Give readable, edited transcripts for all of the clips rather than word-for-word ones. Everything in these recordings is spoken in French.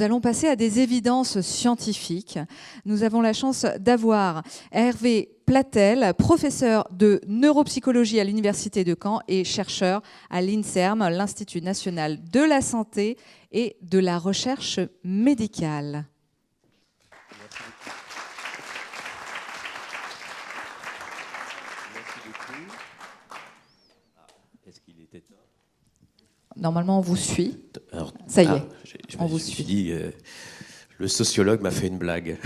allons passer à des évidences scientifiques. Nous avons la chance d'avoir Hervé Platel, professeur de neuropsychologie à l'Université de Caen et chercheur à l'INSERM, l'Institut national de la santé et de la recherche médicale. Normalement, on vous suit. Alors, ça y est, on vous suit. Dit, le sociologue m'a fait une blague.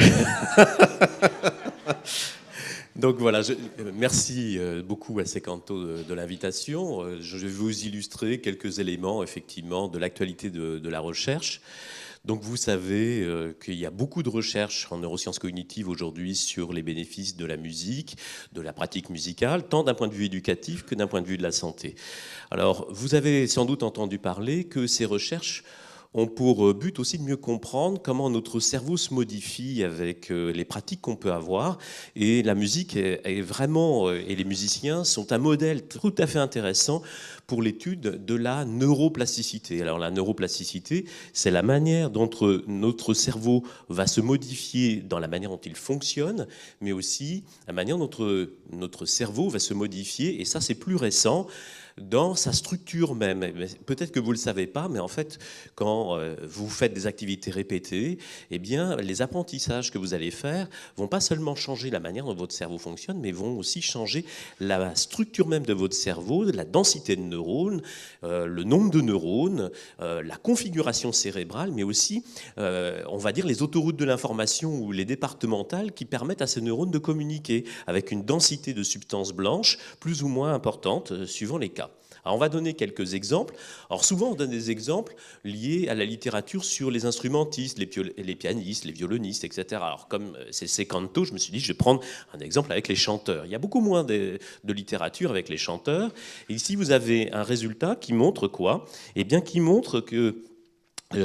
Donc voilà, merci beaucoup à Secanto de l'invitation. Je vais vous illustrer quelques éléments, effectivement, de l'actualité de la recherche. Donc vous savez qu'il y a beaucoup de recherches en neurosciences cognitives aujourd'hui sur les bénéfices de la musique, de la pratique musicale, tant d'un point de vue éducatif que d'un point de vue de la santé. Alors vous avez sans doute entendu parler que ces recherches ont pour but aussi de mieux comprendre comment notre cerveau se modifie avec les pratiques qu'on peut avoir. Et la musique est vraiment, et les musiciens sont un modèle tout à fait intéressant pour l'étude de la neuroplasticité. Alors la neuroplasticité, c'est la manière dont notre cerveau va se modifier dans la manière dont il fonctionne, mais aussi la manière dont notre cerveau va se modifier, et ça c'est plus récent, dans sa structure même. Peut-être que vous ne le savez pas, mais en fait, quand vous faites des activités répétées, eh bien, les apprentissages que vous allez faire vont pas seulement changer la manière dont votre cerveau fonctionne, mais vont aussi changer la structure même de votre cerveau, la densité de neurones, le nombre de neurones, la configuration cérébrale, mais aussi, on va dire, les autoroutes de l'information ou les départementales qui permettent à ces neurones de communiquer avec une densité de substances blanches plus ou moins importante, suivant les cas. Alors on va donner quelques exemples. Alors souvent on donne des exemples liés à la littérature sur les instrumentistes, les pianistes, les violonistes, etc. Alors comme c'est Secanto, je me suis dit je vais prendre un exemple avec les chanteurs. Il y a beaucoup moins de littérature avec les chanteurs. Et ici vous avez un résultat qui montre quoi ? Eh bien qui montre que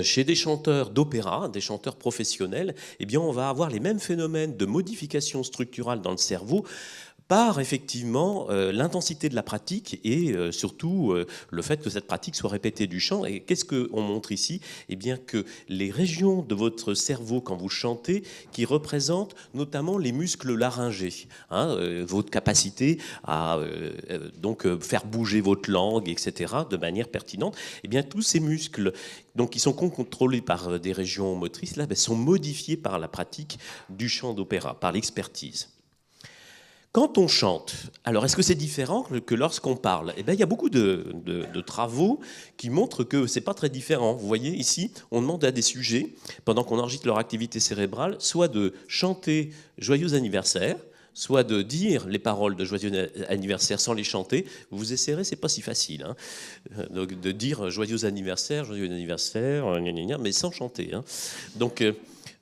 chez des chanteurs d'opéra, des chanteurs professionnels, eh bien on va avoir les mêmes phénomènes de modification structurale dans le cerveau par effectivement l'intensité de la pratique et surtout le fait que cette pratique soit répétée du chant. Et qu'est-ce qu'on montre ici ? Eh bien que les régions de votre cerveau quand vous chantez qui représentent notamment les muscles laryngés, votre capacité à donc faire bouger votre langue, etc. de manière pertinente, eh bien tous ces muscles donc, qui sont contrôlés par des régions motrices là, sont modifiés par la pratique du chant d'opéra, par l'expertise. Quand on chante, alors est-ce que c'est différent que lorsqu'on parle ? Eh bien, il y a beaucoup de travaux qui montrent que c'est pas très différent. Vous voyez, ici, on demande à des sujets, pendant qu'on enregistre leur activité cérébrale, soit de chanter « Joyeux anniversaire », soit de dire les paroles de Joyeux anniversaire sans les chanter. Vous essayerez, c'est pas si facile. Donc, de dire « Joyeux anniversaire », mais sans chanter. Donc,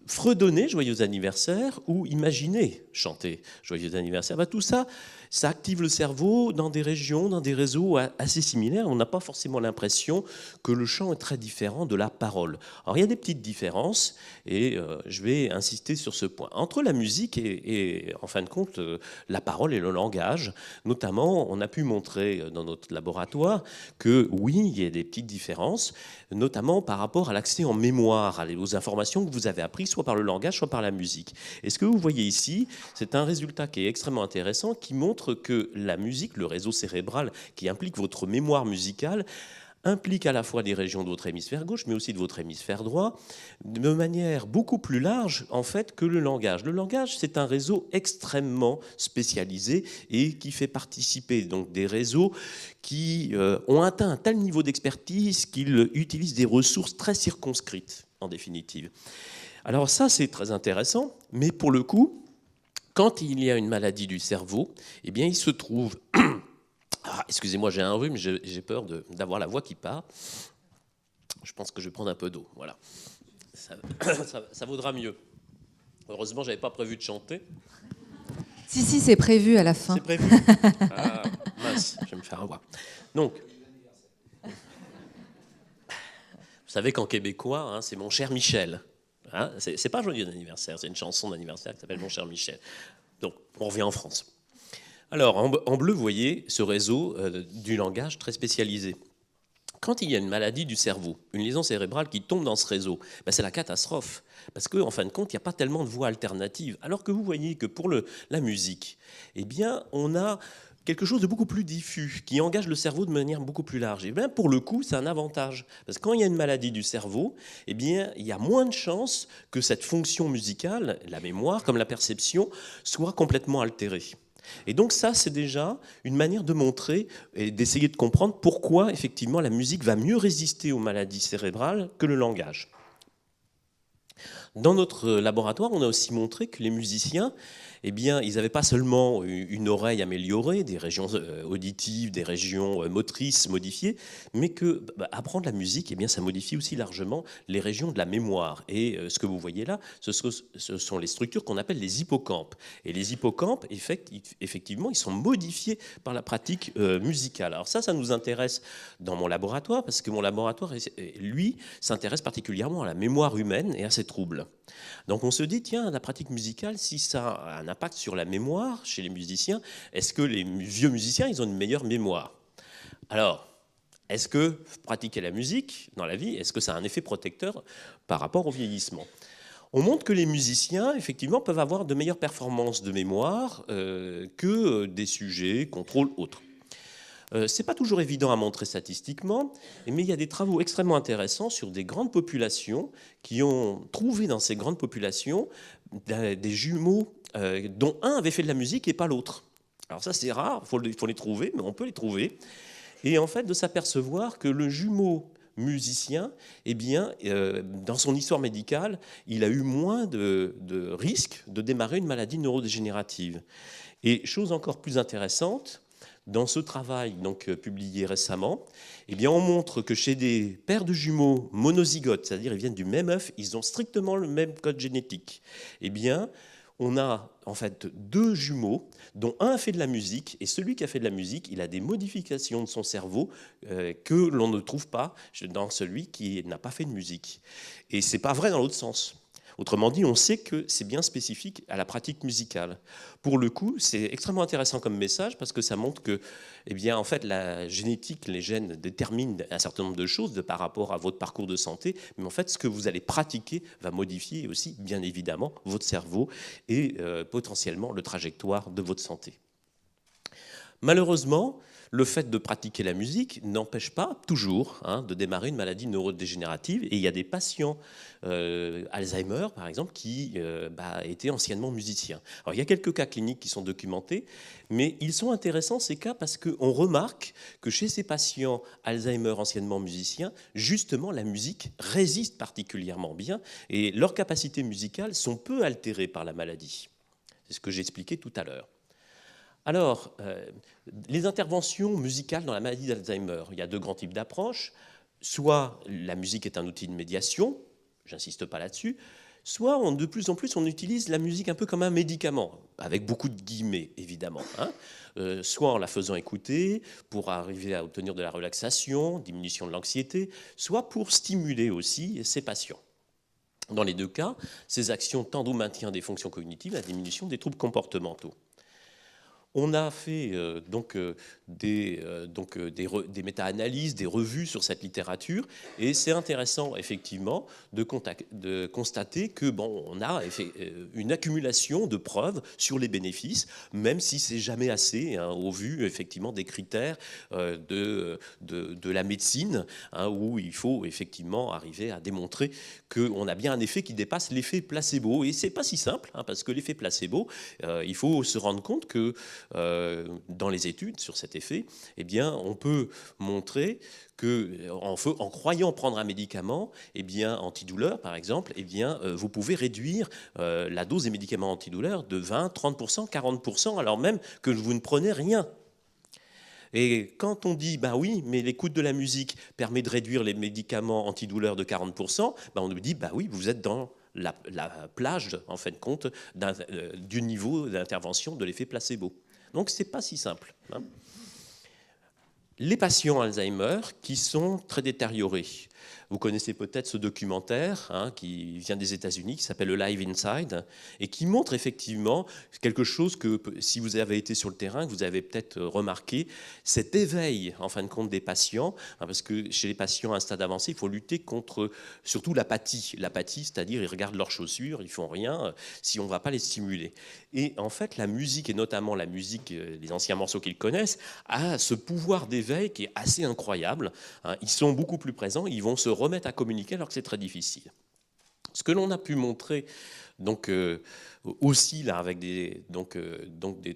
fredonner joyeux anniversaire ou imaginer chanter joyeux anniversaire, tout ça, ça active le cerveau dans des régions, dans des réseaux assez similaires. On n'a pas forcément l'impression que le chant est très différent de la parole. Alors il y a des petites différences et je vais insister sur ce point. Entre la musique et en fin de compte, la parole et le langage, notamment, on a pu montrer dans notre laboratoire que oui, il y a des petites différences, notamment par rapport à l'accès en mémoire, aux informations que vous avez apprises, soit par le langage, soit par la musique. Et ce que vous voyez ici, c'est un résultat qui est extrêmement intéressant, qui montre que la musique, le réseau cérébral qui implique votre mémoire musicale, implique à la fois des régions de votre hémisphère gauche, mais aussi de votre hémisphère droit, de manière beaucoup plus large, en fait, que le langage. Le langage, c'est un réseau extrêmement spécialisé et qui fait participer donc des réseaux qui ont atteint un tel niveau d'expertise qu'ils utilisent des ressources très circonscrites, en définitive. Alors ça, c'est très intéressant, mais pour le coup, quand il y a une maladie du cerveau, eh bien, il se trouve... excusez-moi, j'ai un rhume, j'ai peur d'avoir la voix qui part. Je pense que je vais prendre un peu d'eau. Voilà. Ça vaudra mieux. Heureusement, je n'avais pas prévu de chanter. Si, c'est prévu à la fin. C'est prévu. Ah, mince, je vais me faire avoir. Donc, vous savez qu'en québécois, c'est mon cher Michel. C'est pas joyeux d'anniversaire, c'est une chanson d'anniversaire qui s'appelle Mon cher Michel. Donc, on revient en France. Alors, en bleu, vous voyez ce réseau du langage très spécialisé. Quand il y a une maladie du cerveau, une lésion cérébrale qui tombe dans ce réseau, ben c'est la catastrophe. Parce qu'en fin de compte, il n'y a pas tellement de voies alternatives. Alors que vous voyez que pour la musique, eh bien, on a quelque chose de beaucoup plus diffus, qui engage le cerveau de manière beaucoup plus large. Et bien, pour le coup, c'est un avantage. Parce que quand il y a une maladie du cerveau, eh bien, il y a moins de chances que cette fonction musicale, la mémoire, comme la perception, soit complètement altérée. Et donc ça, c'est déjà une manière de montrer et d'essayer de comprendre pourquoi, effectivement, la musique va mieux résister aux maladies cérébrales que le langage. Dans notre laboratoire, on a aussi montré que les musiciens, eh bien, ils n'avaient pas seulement une oreille améliorée, des régions auditives, des régions motrices modifiées, mais que apprendre la musique, eh bien, ça modifie aussi largement les régions de la mémoire. Et ce que vous voyez là, ce sont les structures qu'on appelle les hippocampes. Et les hippocampes, effectivement, ils sont modifiés par la pratique musicale. Alors ça nous intéresse dans mon laboratoire, parce que mon laboratoire, lui, s'intéresse particulièrement à la mémoire humaine et à ses troubles. Donc on se dit, tiens, la pratique musicale, si ça a un impact sur la mémoire chez les musiciens, est-ce que les vieux musiciens, ils ont une meilleure mémoire? Alors, est-ce que pratiquer la musique dans la vie, est-ce que ça a un effet protecteur par rapport au vieillissement? On montre que les musiciens, effectivement, peuvent avoir de meilleures performances de mémoire que des sujets, contrôle, autres. Ce n'est pas toujours évident à montrer statistiquement, mais il y a des travaux extrêmement intéressants sur des grandes populations qui ont trouvé dans ces grandes populations des jumeaux dont un avait fait de la musique et pas l'autre. Alors ça, c'est rare, il faut les trouver, mais on peut les trouver. Et en fait, de s'apercevoir que le jumeau musicien, eh bien, dans son histoire médicale, il a eu moins de risques de démarrer une maladie neurodégénérative. Et chose encore plus intéressante, dans ce travail donc, publié récemment, eh bien, on montre que chez des paires de jumeaux monozygotes, c'est-à-dire ils viennent du même œuf, ils ont strictement le même code génétique, eh bien, on a en fait deux jumeaux dont un a fait de la musique, et celui qui a fait de la musique, il a des modifications de son cerveau que l'on ne trouve pas dans celui qui n'a pas fait de musique. Et ce n'est pas vrai dans l'autre sens. Autrement dit, on sait que c'est bien spécifique à la pratique musicale. Pour le coup, c'est extrêmement intéressant comme message parce que ça montre que, eh bien, en fait, la génétique, les gènes déterminent un certain nombre de choses par rapport à votre parcours de santé, mais en fait, ce que vous allez pratiquer va modifier aussi, bien évidemment, votre cerveau et potentiellement le trajectoire de votre santé. Malheureusement, le fait de pratiquer la musique n'empêche pas toujours de démarrer une maladie neurodégénérative. Et il y a des patients Alzheimer, par exemple, qui étaient anciennement musiciens. Alors, il y a quelques cas cliniques qui sont documentés, mais ils sont intéressants, ces cas, parce qu'on remarque que chez ces patients Alzheimer anciennement musiciens, justement, la musique résiste particulièrement bien et leurs capacités musicales sont peu altérées par la maladie. C'est ce que j'expliquais tout à l'heure. Alors, les interventions musicales dans la maladie d'Alzheimer, il y a deux grands types d'approches. Soit la musique est un outil de médiation, j'insiste pas là-dessus, soit de plus en plus on utilise la musique un peu comme un médicament, avec beaucoup de guillemets évidemment. Soit en la faisant écouter pour arriver à obtenir de la relaxation, diminution de l'anxiété, soit pour stimuler aussi ces patients. Dans les deux cas, ces actions tendent au maintien des fonctions cognitives, à la diminution des troubles comportementaux. On a fait des méta-analyses, des revues sur cette littérature, et c'est intéressant effectivement de constater que on a une accumulation de preuves sur les bénéfices, même si c'est jamais assez au vu effectivement des critères de la médecine, où il faut effectivement arriver à démontrer qu'on a bien un effet qui dépasse l'effet placebo, et c'est pas si simple parce que l'effet placebo, il faut se rendre compte que dans les études sur cet effet, eh bien, on peut montrer qu'en croyant prendre un médicament antidouleur, par exemple, vous pouvez réduire la dose des médicaments antidouleurs de 20, 30%, 40%, alors même que vous ne prenez rien. Et quand on dit, oui, mais l'écoute de la musique permet de réduire les médicaments antidouleurs de 40%, on nous dit, oui, vous êtes dans la plage, en fin de compte, du niveau d'intervention de l'effet placebo. Donc, ce n'est pas si simple. Les patients Alzheimer qui sont très détériorés, Vous connaissez peut-être ce documentaire qui vient des États-Unis, qui s'appelle le Live Inside, et qui montre effectivement quelque chose que, si vous avez été sur le terrain, que vous avez peut-être remarqué, cet éveil, en fin de compte, des patients, parce que chez les patients à un stade avancé, il faut lutter contre surtout l'apathie. L'apathie, c'est-à-dire ils regardent leurs chaussures, ils font rien, si on ne va pas les stimuler. Et en fait, la musique, et notamment la musique, les anciens morceaux qu'ils connaissent, a ce pouvoir d'éveil qui est assez incroyable. Ils sont beaucoup plus présents, ils vont se remettre à communiquer alors que c'est très difficile. Ce que l'on a pu montrer donc, aussi là, avec des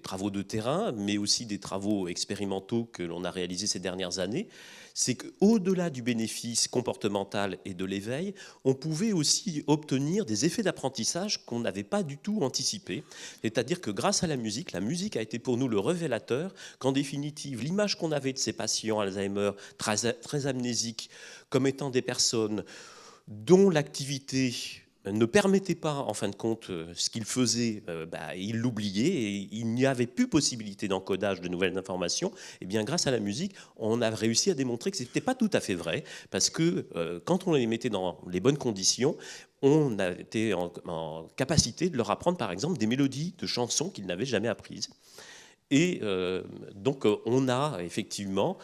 travaux de terrain, mais aussi des travaux expérimentaux que l'on a réalisés ces dernières années, c'est qu'au-delà du bénéfice comportemental et de l'éveil, on pouvait aussi obtenir des effets d'apprentissage qu'on n'avait pas du tout anticipés. C'est-à-dire que grâce à la musique a été pour nous le révélateur qu'en définitive, l'image qu'on avait de ces patients Alzheimer très amnésiques comme étant des personnes dont l'activité ne permettait pas, en fin de compte, ce qu'il faisait, il l'oubliait et il n'y avait plus possibilité d'encodage de nouvelles informations. Et bien, grâce à la musique, on a réussi à démontrer que ce n'était pas tout à fait vrai, parce que quand on les mettait dans les bonnes conditions, on a été en capacité de leur apprendre, par exemple, des mélodies de chansons qu'ils n'avaient jamais apprises. Et donc, on a effectivement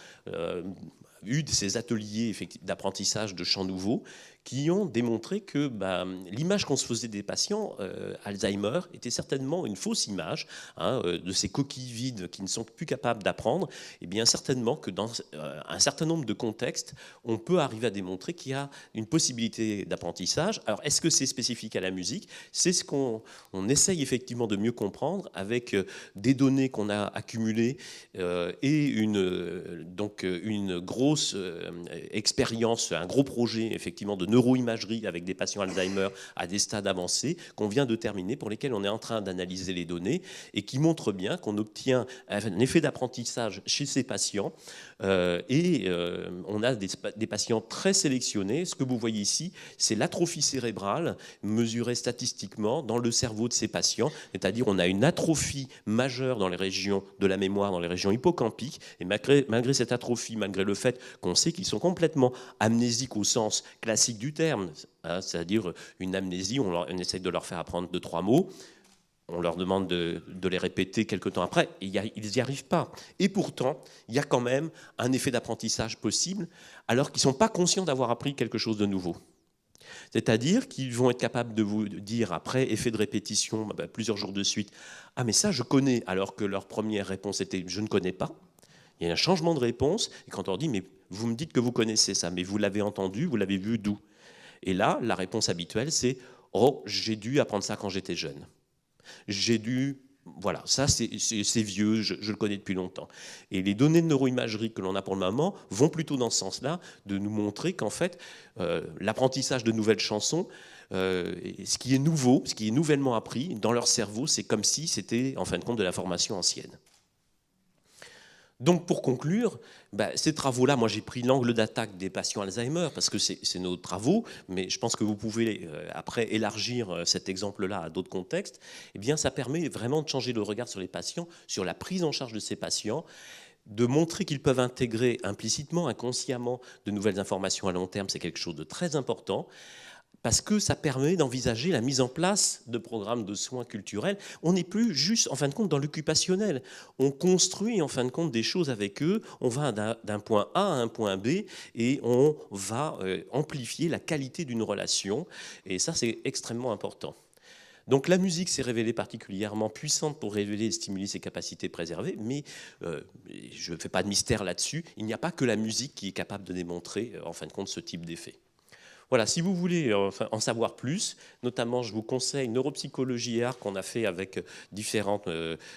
eu ces ateliers d'apprentissage de chants nouveaux qui ont démontré que l'image qu'on se faisait des patients Alzheimer était certainement une fausse image de ces coquilles vides qui ne sont plus capables d'apprendre. Et bien certainement que dans un certain nombre de contextes, on peut arriver à démontrer qu'il y a une possibilité d'apprentissage. Alors est-ce que c'est spécifique à la musique? C'est ce qu'on essaye effectivement de mieux comprendre avec des données qu'on a accumulées et une grosse expérience, un gros projet effectivement de neuroimagerie avec des patients Alzheimer à des stades avancés qu'on vient de terminer, pour lesquels on est en train d'analyser les données et qui montrent bien qu'on obtient un effet d'apprentissage chez ces patients on a des patients très sélectionnés. Ce que vous voyez ici, c'est l'atrophie cérébrale mesurée statistiquement dans le cerveau de ces patients, c'est-à-dire on a une atrophie majeure dans les régions de la mémoire, dans les régions hippocampiques, et malgré cette atrophie, malgré le fait qu'on sait qu'ils sont complètement amnésiques au sens classique du terme, c'est-à-dire une amnésie, on essaie de leur faire apprendre 2-3 mots, on leur demande de les répéter quelques temps après, et ils n'y arrivent pas. Et pourtant, il y a quand même un effet d'apprentissage possible, alors qu'ils ne sont pas conscients d'avoir appris quelque chose de nouveau. C'est-à-dire qu'ils vont être capables de vous dire, après effet de répétition, plusieurs jours de suite, « Ah mais ça je connais », alors que leur première réponse était « Je ne connais pas ». Il y a un changement de réponse, et quand on leur dit « Mais vous me dites que vous connaissez ça, mais vous l'avez entendu, vous l'avez vu d'où ?» Et là, la réponse habituelle, c'est « Oh, j'ai dû apprendre ça quand j'étais jeune. J'ai dû... » Voilà, ça c'est vieux, je le connais depuis longtemps. Et les données de neuroimagerie que l'on a pour le moment vont plutôt dans ce sens-là, de nous montrer qu'en fait, l'apprentissage de nouvelles chansons, ce qui est nouveau, ce qui est nouvellement appris dans leur cerveau, c'est comme si c'était en fin de compte de l'information ancienne. Donc pour conclure, ces travaux-là, moi j'ai pris l'angle d'attaque des patients Alzheimer parce que c'est nos travaux, mais je pense que vous pouvez après élargir cet exemple-là à d'autres contextes. Eh bien, ça permet vraiment de changer le regard sur les patients, sur la prise en charge de ces patients, de montrer qu'ils peuvent intégrer implicitement, inconsciemment, de nouvelles informations à long terme. C'est quelque chose de très important, parce que ça permet d'envisager la mise en place de programmes de soins culturels. On n'est plus juste, en fin de compte, dans l'occupationnel. On construit, en fin de compte, des choses avec eux. On va d'un point A à un point B et on va amplifier la qualité d'une relation. Et ça, c'est extrêmement important. Donc la musique s'est révélée particulièrement puissante pour révéler et stimuler ses capacités préservées, mais je ne fais pas de mystère là-dessus. Il n'y a pas que la musique qui est capable de démontrer, en fin de compte, ce type d'effet. Voilà, si vous voulez en savoir plus, notamment je vous conseille Neuropsychologie et Art qu'on a fait avec différents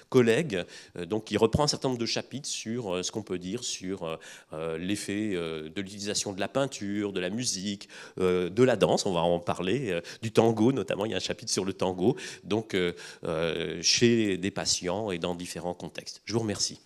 collègues, donc qui reprend un certain nombre de chapitres sur ce qu'on peut dire sur l'effet de l'utilisation de la peinture, de la musique, de la danse, on va en parler, du tango notamment, il y a un chapitre sur le tango, donc chez des patients et dans différents contextes. Je vous remercie.